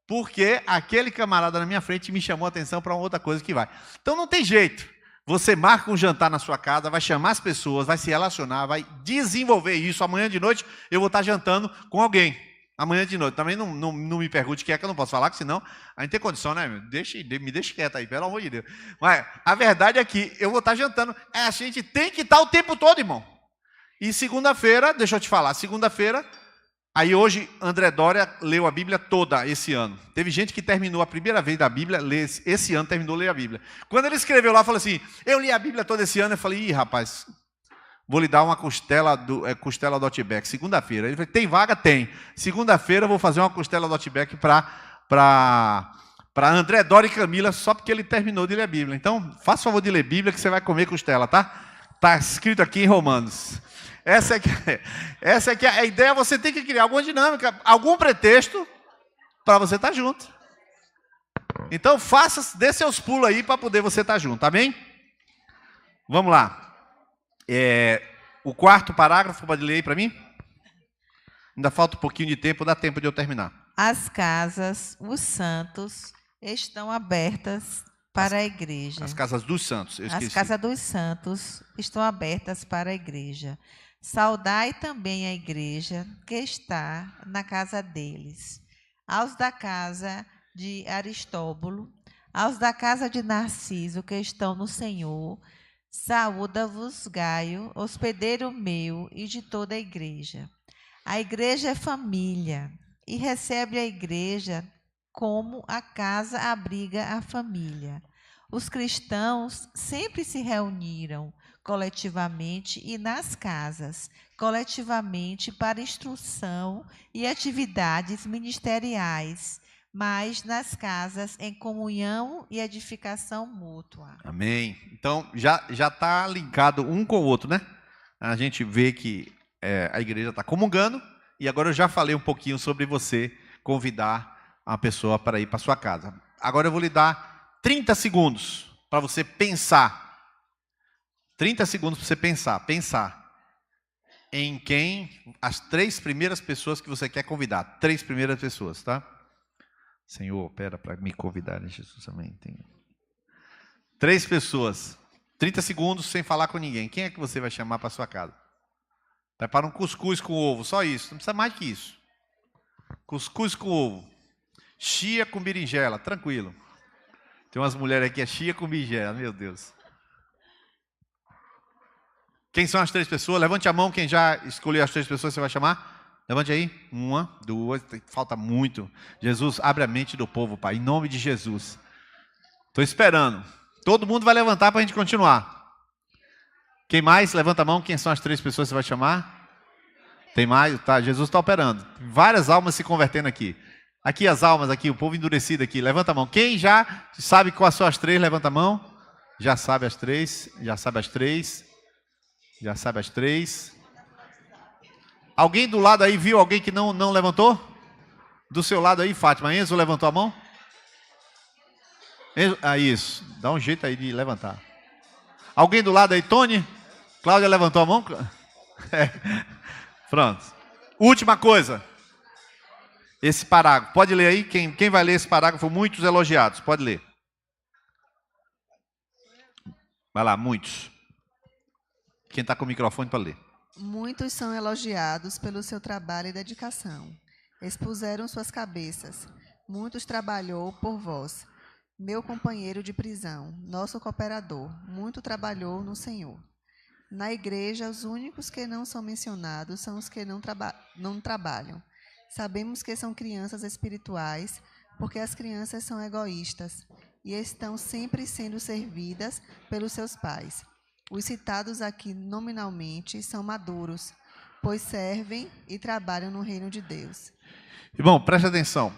Porque aquele camarada na minha frente me chamou a atenção para uma outra coisa que vai. Então não tem jeito. Você marca um jantar na sua casa, vai chamar as pessoas, vai se relacionar, vai desenvolver isso. Amanhã de noite eu vou estar jantando com alguém. Amanhã de noite. Também não me pergunte quem é, que eu não posso falar, que senão a gente tem condição, né? Me deixe quieto aí, pelo amor de Deus. Mas a verdade é que eu vou estar jantando. A gente tem que estar o tempo todo, irmão. E segunda-feira, deixa eu te falar, segunda-feira, aí hoje André Dória leu a Bíblia toda esse ano. Teve gente que terminou a primeira vez da Bíblia, esse ano terminou de ler a Bíblia. Quando ele escreveu lá, falou assim, eu li a Bíblia toda esse ano, eu falei, ih, rapaz, vou lhe dar uma costela do Outback, segunda-feira. Ele falou, tem vaga? Tem. Segunda-feira eu vou fazer uma costela do Outback para André Dória e Camila, só porque ele terminou de ler a Bíblia. Então, faça o favor de ler a Bíblia que você vai comer costela, tá? Está escrito aqui em Romanos. Essa é que a ideia, você tem que criar alguma dinâmica, algum pretexto para você estar junto. Então, dê seus pulos aí para poder você estar junto, amém? Vamos lá. O quarto parágrafo, pode ler aí para mim? Ainda falta um pouquinho de tempo, dá tempo de eu terminar. As casas, os santos, estão abertas para a igreja. As casas dos santos, eu esqueci. As casas dos santos estão abertas para a igreja. Saudai também a igreja que está na casa deles. Aos da casa de Aristóbulo, aos da casa de Narciso que estão no Senhor, saúda-vos Gaio, hospedeiro meu e de toda a igreja. A igreja é família e recebe a igreja como a casa abriga a família. Os cristãos sempre se reuniram coletivamente e nas casas, coletivamente para instrução e atividades ministeriais, mas nas casas em comunhão e edificação mútua. Amém. Então, já está linkado um com o outro, né? A gente vê que a igreja está comungando, e agora eu já falei um pouquinho sobre você convidar a pessoa para ir para sua casa. Agora eu vou lhe dar 30 segundos para você pensar. 30 segundos para você pensar em quem, as 3 primeiras pessoas que você quer convidar. 3 primeiras pessoas, tá? Senhor, opera para me convidar em Jesus, amém. 3 pessoas, 30 segundos sem falar com ninguém. Quem é que você vai chamar para sua casa? Prepara um cuscuz com ovo, só isso, não precisa mais que isso. Cuscuz com ovo. Chia com berinjela, tranquilo. Tem umas mulheres aqui, chia com berinjela, meu Deus. Quem são as 3 pessoas? Levante a mão quem já escolheu as 3 pessoas que você vai chamar. Levante aí. 1, 2, falta muito. Jesus, abre a mente do povo, Pai, em nome de Jesus. Estou esperando. Todo mundo vai levantar para a gente continuar. Quem mais? Levanta a mão. Quem são as 3 pessoas que você vai chamar? Tem mais? Tá, Jesus está operando. Várias almas se convertendo aqui. Aqui as almas, aqui, o povo endurecido aqui. Levanta a mão. Quem já sabe quais são as 3, levanta a mão. Já sabe as 3. Já sabe as 3. Já sabe as 3. Alguém do lado aí viu alguém que não levantou? Do seu lado aí, Fátima. Enzo levantou a mão? Enzo, isso. Dá um jeito aí de levantar. Alguém do lado aí, Tony? Cláudia levantou a mão? Pronto. Última coisa. Esse parágrafo. Pode ler aí? Quem vai ler esse parágrafo? Muitos elogiados. Pode ler. Vai lá, muitos. Quem está com o microfone para ler. Muitos são elogiados pelo seu trabalho e dedicação. Expuseram suas cabeças. Muitos trabalhou por vós. Meu companheiro de prisão, nosso cooperador, muito trabalhou no Senhor. Na igreja, os únicos que não são mencionados são os que não trabalham. Sabemos que são crianças espirituais, porque as crianças são egoístas e estão sempre sendo servidas pelos seus pais. Os citados aqui nominalmente são maduros, pois servem e trabalham no reino de Deus. Irmão, preste atenção.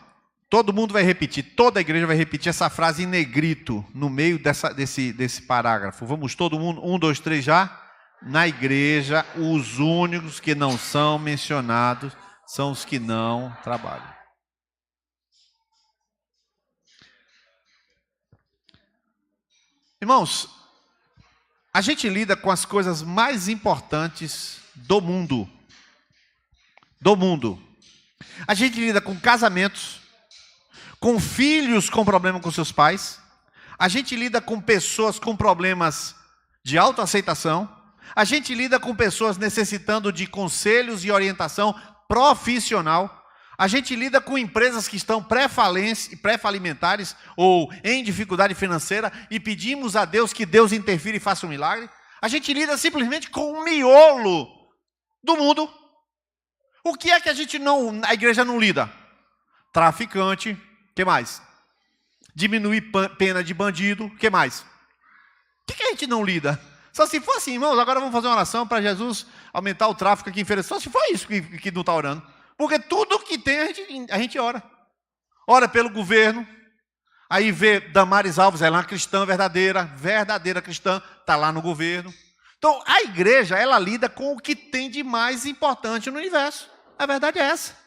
Todo mundo vai repetir, toda a igreja vai repetir essa frase em negrito no meio desse parágrafo. Vamos todo mundo, 1, 2, 3 já? Na igreja, os únicos que não são mencionados são os que não trabalham. Irmãos, a gente lida com as coisas mais importantes do mundo. Do mundo. A gente lida com casamentos, com filhos com problema com seus pais. A gente lida com pessoas com problemas de autoaceitação. A gente lida com pessoas necessitando de conselhos e orientação profissional. A gente lida com empresas que estão pré-falimentares ou em dificuldade financeira e pedimos a Deus que Deus interfira e faça um milagre. A gente lida simplesmente com o miolo do mundo. O que é que a igreja não lida? Traficante, o que mais? Diminuir pena de bandido, o que mais? O que a gente não lida? Só se for assim, irmãos, agora vamos fazer uma oração para Jesus aumentar o tráfico aqui em Feira. Só se for isso que não está orando. Porque tudo que tem a gente ora. Ora pelo governo. Aí vê Damares Alves, ela é uma cristã verdadeira cristã, está lá no governo. Então, a igreja, ela lida com o que tem de mais importante no universo. A verdade é essa.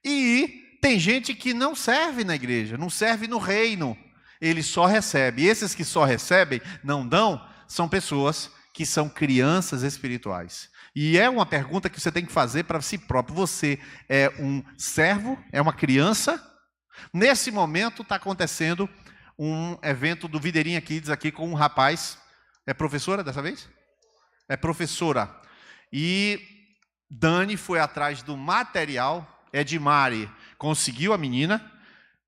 E tem gente que não serve na igreja, não serve no reino. Ele só recebe. E esses que só recebem, não dão, são pessoas que são crianças espirituais. E é uma pergunta que você tem que fazer para si próprio. Você é um servo? É uma criança? Nesse momento está acontecendo um evento do Videirinha Kids aqui com um rapaz. É professora dessa vez? É professora. E Dani foi atrás do material. Edmari conseguiu a menina.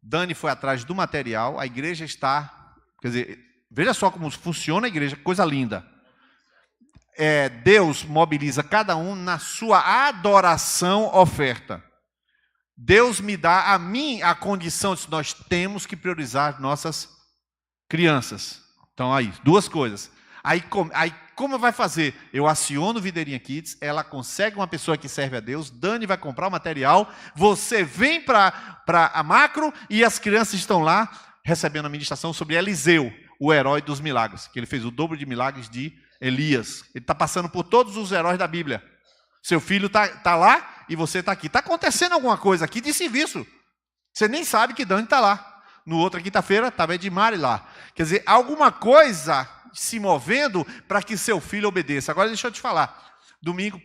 Dani foi atrás do material. A igreja está... Quer dizer, veja só como funciona a igreja, coisa linda. Deus mobiliza cada um na sua adoração oferta. Deus me dá a mim a condição de nós temos que priorizar nossas crianças. Então aí, duas coisas. Aí como vai fazer? Eu aciono o Videirinha Kids, ela consegue uma pessoa que serve a Deus, Dani vai comprar o material, você vem para a macro e as crianças estão lá recebendo a ministração sobre Eliseu, o herói dos milagres, que ele fez o dobro de milagres de Elias. Ele está passando por todos os heróis da Bíblia. Seu filho está lá e você está aqui. Está acontecendo alguma coisa aqui de serviço. Você nem sabe que Dani está lá. No outra quinta-feira estava Edmari lá. Quer dizer, alguma coisa se movendo para que seu filho obedeça. Agora deixa eu te falar. Domingo,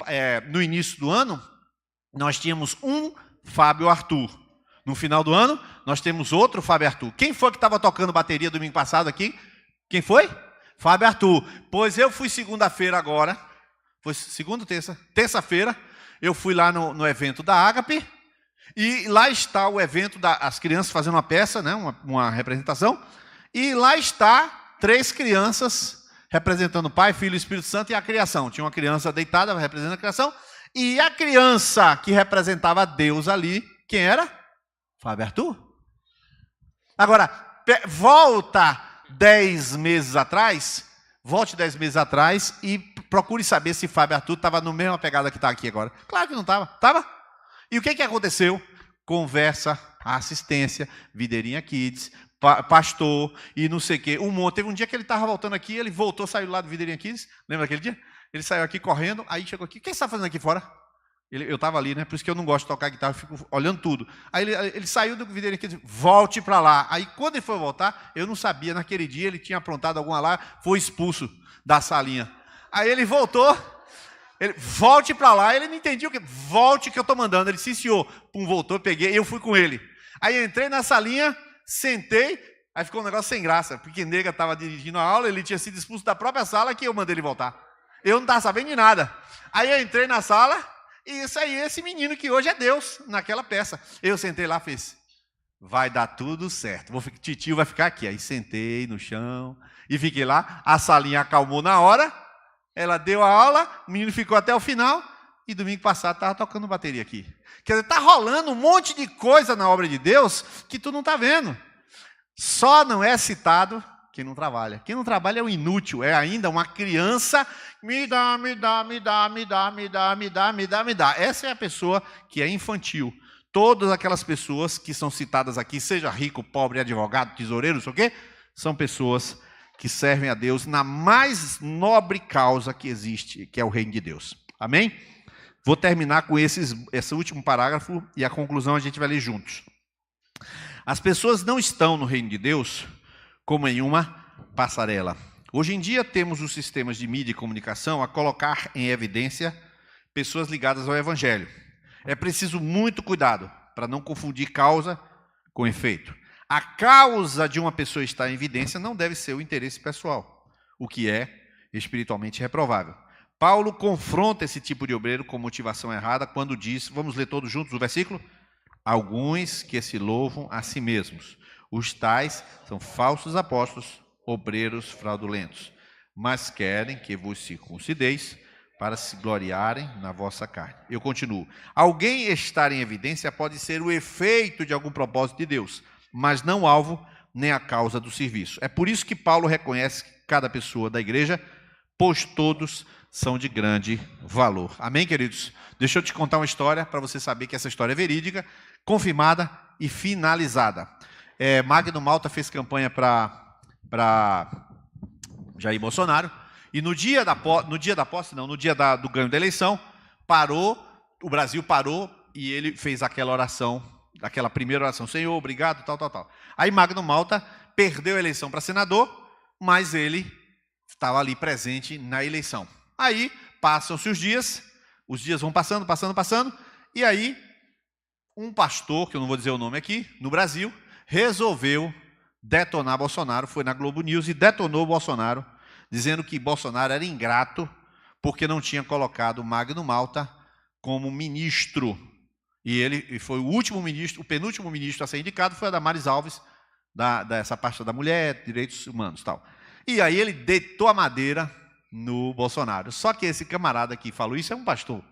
no início do ano, nós tínhamos um Fábio Arthur. No final do ano, nós temos outro Fábio Arthur. Quem foi que estava tocando bateria domingo passado aqui? Quem foi? Fábio Arthur. Pois eu fui segunda-feira agora. Foi segunda ou terça? Terça-feira. Eu fui lá no evento da Ágape. E lá está o evento das crianças fazendo uma peça, né? uma representação. E lá está 3 crianças representando o Pai, Filho e Espírito Santo e a criação. Tinha uma criança deitada representando a criação. E a criança que representava Deus ali, quem era? Fábio Arthur. Agora, volta 10 meses atrás, volte 10 meses atrás e procure saber se Fábio Arthur estava na mesma pegada que está aqui agora. Claro que não estava. Estava? E o que aconteceu? Conversa, assistência, Videirinha Kids, pastor e não sei o quê. Teve um dia que ele estava voltando aqui, ele voltou, saiu lá do Videirinha Kids. Lembra aquele dia? Ele saiu aqui correndo, aí chegou aqui. O que você está fazendo aqui fora? Eu estava ali, né? Por isso que eu não gosto de tocar guitarra, eu fico olhando tudo. Aí ele saiu do Videirinha Kids, volte para lá. Aí quando ele foi voltar, eu não sabia, naquele dia ele tinha aprontado alguma lá, foi expulso da salinha. Aí ele voltou, volte para lá, ele não entendia o que, volte que eu estou mandando. Ele sim, senhor, pum, voltou, peguei, eu fui com ele. Aí eu entrei na salinha, sentei, aí ficou um negócio sem graça, porque nega estava dirigindo a aula, ele tinha sido expulso da própria sala que eu mandei ele voltar. Eu não estava sabendo de nada. Aí eu entrei na sala, e isso aí, esse menino que hoje é Deus, naquela peça. Eu sentei lá, fiz, vai dar tudo certo, titio vai ficar aqui. Aí sentei no chão, e fiquei lá, a salinha acalmou na hora, ela deu a aula, o menino ficou até o final, e domingo passado estava tocando bateria aqui. Quer dizer, está rolando um monte de coisa na obra de Deus que tu não está vendo. Só não é citado quem não trabalha. Quem não trabalha é um inútil, é ainda uma criança. Me dá, me dá, me dá, me dá, me dá, me dá, me dá, me dá. Essa é a pessoa que é infantil. Todas aquelas pessoas que são citadas aqui, seja rico, pobre, advogado, tesoureiro, não sei o quê, são pessoas que servem a Deus na mais nobre causa que existe, que é o reino de Deus. Amém? Vou terminar com esse último parágrafo e a conclusão a gente vai ler juntos. As pessoas não estão no reino de Deus como em uma passarela. Hoje em dia temos os sistemas de mídia e comunicação a colocar em evidência pessoas ligadas ao Evangelho. É preciso muito cuidado para não confundir causa com efeito. A causa de uma pessoa estar em evidência não deve ser o interesse pessoal, o que é espiritualmente reprovável. Paulo confronta esse tipo de obreiro com motivação errada quando diz, vamos ler todos juntos o versículo? Alguns que se louvam a si mesmos. Os tais são falsos apóstolos, obreiros fraudulentos, mas querem que vos circuncideis para se gloriarem na vossa carne. Eu continuo. Alguém estar em evidência pode ser o efeito de algum propósito de Deus, mas não o alvo nem a causa do serviço. É por isso que Paulo reconhece cada pessoa da igreja, pois todos são de grande valor. Amém, queridos? Deixa eu te contar uma história para você saber que essa história é verídica, confirmada e finalizada. Magno Malta fez campanha para Jair Bolsonaro, e no dia do ganho da eleição, o Brasil parou e ele fez aquela primeira oração, Senhor, obrigado, tal. Aí Magno Malta perdeu a eleição para senador, mas ele estava ali presente na eleição. Aí passam-se os dias vão passando, e aí um pastor, que eu não vou dizer o nome aqui, no Brasil, resolveu detonar Bolsonaro, foi na Globo News e detonou Bolsonaro, dizendo que Bolsonaro era ingrato porque não tinha colocado Magno Malta como ministro. E ele foi o penúltimo ministro a ser indicado foi a Damares Alves, dessa parte da mulher, direitos humanos e tal. E aí ele deitou a madeira no Bolsonaro. Só que esse camarada que falou isso é um pastor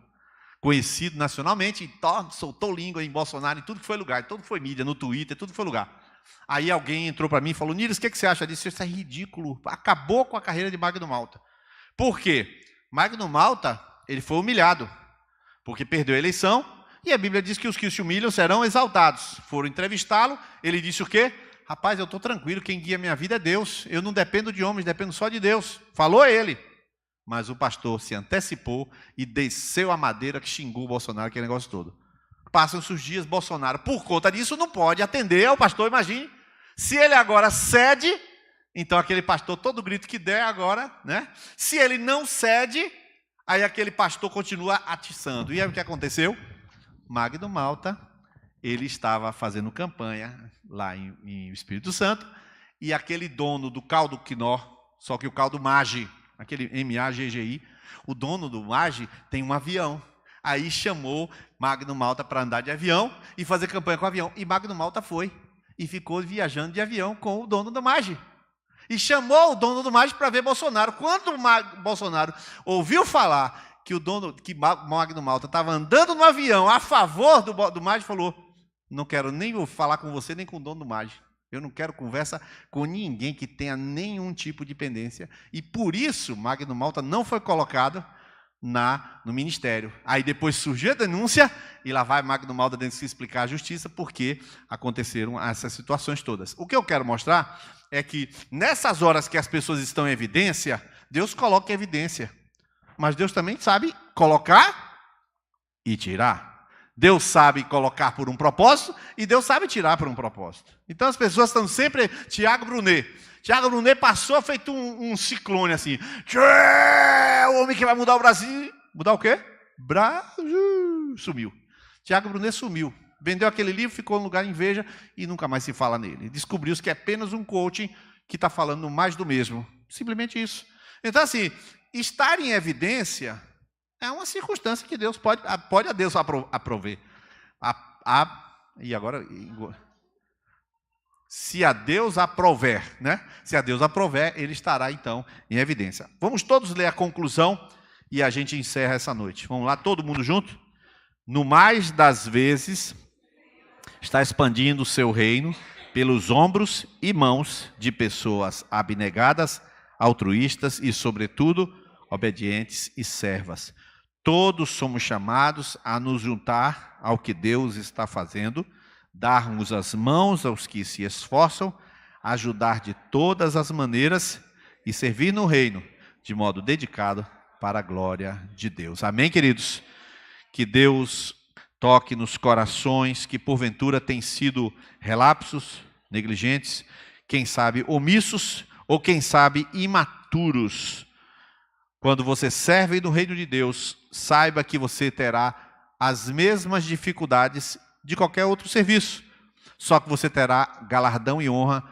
conhecido nacionalmente, e soltou língua em Bolsonaro em tudo que foi lugar, tudo que foi mídia, no Twitter, tudo que foi lugar. Aí alguém entrou para mim e falou, Nires, o que você acha disso? Isso é ridículo, acabou com a carreira de Magno Malta. Por quê? Magno Malta, ele foi humilhado, porque perdeu a eleição, e a Bíblia diz que os que se humilham serão exaltados. Foram entrevistá-lo, ele disse o quê? Rapaz, eu estou tranquilo, quem guia minha vida é Deus, eu não dependo de homens, dependo só de Deus. Falou ele. Mas o pastor se antecipou e desceu a madeira que xingou o Bolsonaro, aquele negócio todo. Passam-se os dias, Bolsonaro, por conta disso, não pode atender ao pastor, imagine. Se ele agora cede, então aquele pastor, todo grito que der agora, né? Se ele não cede, aí aquele pastor continua atiçando. E aí o que aconteceu? Magno Malta, ele estava fazendo campanha lá em Espírito Santo, e aquele dono do caldo Quinó, só que o caldo Magi, aquele MAGGI, o dono do Magi tem um avião. Aí chamou Magno Malta para andar de avião e fazer campanha com o avião. E Magno Malta foi e ficou viajando de avião com o dono do Magi. E chamou o dono do Magi para ver Bolsonaro. Quando o Bolsonaro ouviu falar que Magno Malta estava andando no avião a favor do Magi, falou, não quero nem falar com você nem com o dono do Magi. Eu não quero conversa com ninguém que tenha nenhum tipo de pendência. E por isso, Magno Malta não foi colocado no ministério. Aí depois surgiu a denúncia, e lá vai Magno Malta dentro de se explicar à justiça porque aconteceram essas situações todas. O que eu quero mostrar é que nessas horas que as pessoas estão em evidência, Deus coloca em evidência. Mas Deus também sabe colocar e tirar. Deus sabe colocar por um propósito e Deus sabe tirar por um propósito. Então as pessoas estão sempre... Tiago Brunet passou feito um ciclone assim. O homem que vai mudar o Brasil. Mudar o quê? Brasil. Sumiu. Tiago Brunet sumiu. Vendeu aquele livro, ficou no lugar em Veja e nunca mais se fala nele. Descobriu-se que é apenas um coaching que está falando mais do mesmo. Simplesmente isso. Então assim, estar em evidência... é uma circunstância que Deus pode a Deus aprover. E agora, se a Deus aprover, né? Se a Deus aprover, ele estará então em evidência. Vamos todos ler a conclusão e a gente encerra essa noite. Vamos lá, todo mundo junto? No mais das vezes, está expandindo o seu reino pelos ombros e mãos de pessoas abnegadas, altruístas e, sobretudo, obedientes e servas. Todos somos chamados a nos juntar ao que Deus está fazendo, darmos as mãos aos que se esforçam, ajudar de todas as maneiras e servir no reino de modo dedicado para a glória de Deus. Amém, queridos? Que Deus toque nos corações que porventura têm sido relapsos, negligentes, quem sabe omissos ou quem sabe imaturos. Quando você serve no reino de Deus, saiba que você terá as mesmas dificuldades de qualquer outro serviço, só que você terá galardão e honra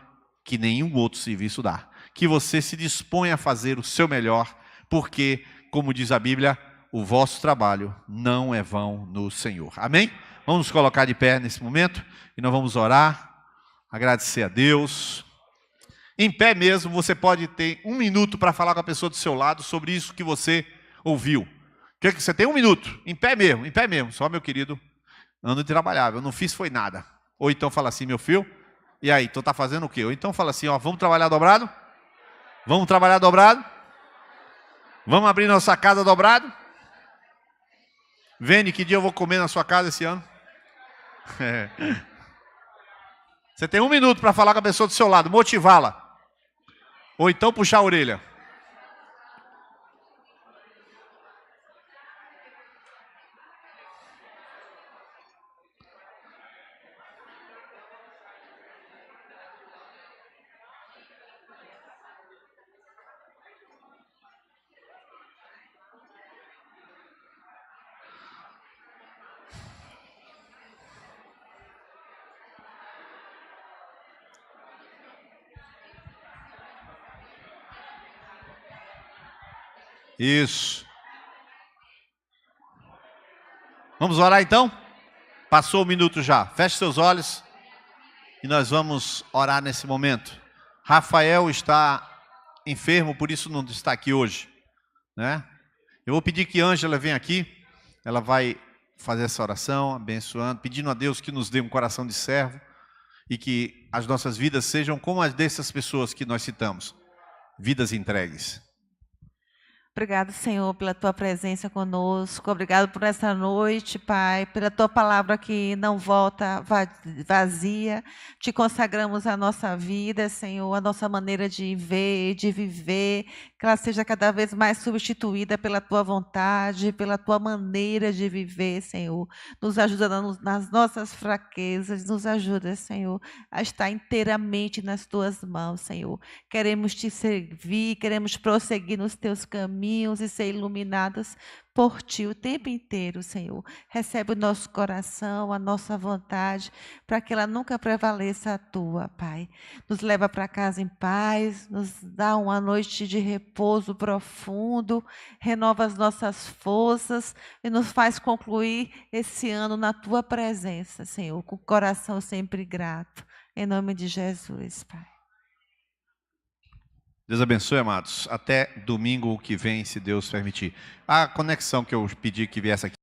que nenhum outro serviço dá. Que você se disponha a fazer o seu melhor, porque, como diz a Bíblia, o vosso trabalho não é vão no Senhor. Amém? Vamos nos colocar de pé nesse momento e nós vamos orar, agradecer a Deus. Em pé mesmo, você pode ter 1 minuto para falar com a pessoa do seu lado sobre isso que você ouviu. Você tem 1 minuto, em pé mesmo. Só, meu querido, ando de trabalhar, eu não fiz foi nada. Ou então fala assim, meu filho, e aí, tu tá fazendo o quê? Ou então fala assim, ó, vamos trabalhar dobrado? Vamos trabalhar dobrado? Vamos abrir nossa casa dobrado? Vene, que dia eu vou comer na sua casa esse ano? É. Você tem 1 minuto para falar com a pessoa do seu lado, motivá-la. Ou então puxar a orelha. Isso. Vamos orar então? Passou 1 minuto já. Feche seus olhos e nós vamos orar nesse momento. Rafael está enfermo, por isso não está aqui hoje, né? Eu vou pedir que Ângela venha aqui. Ela vai fazer essa oração, abençoando, pedindo a Deus que nos dê um coração de servo e que as nossas vidas sejam como as dessas pessoas que nós citamos, vidas entregues. Obrigado, Senhor, pela Tua presença conosco. Obrigado por essa noite, Pai, pela Tua palavra que não volta vazia. Te consagramos a nossa vida, Senhor, a nossa maneira de ver, de viver, que ela seja cada vez mais substituída pela Tua vontade, pela Tua maneira de viver, Senhor. Nos ajuda nas nossas fraquezas, nos ajuda, Senhor, a estar inteiramente nas Tuas mãos, Senhor. Queremos Te servir, queremos prosseguir nos Teus caminhos e ser iluminadas por Ti o tempo inteiro, Senhor. Recebe o nosso coração, a nossa vontade, para que ela nunca prevaleça a Tua, Pai. Nos leva para casa em paz, nos dá uma noite de repouso profundo, renova as nossas forças e nos faz concluir esse ano na Tua presença, Senhor, com o coração sempre grato. Em nome de Jesus, Pai. Deus abençoe, amados. Até domingo que vem, se Deus permitir. A conexão que eu pedi que viesse aqui.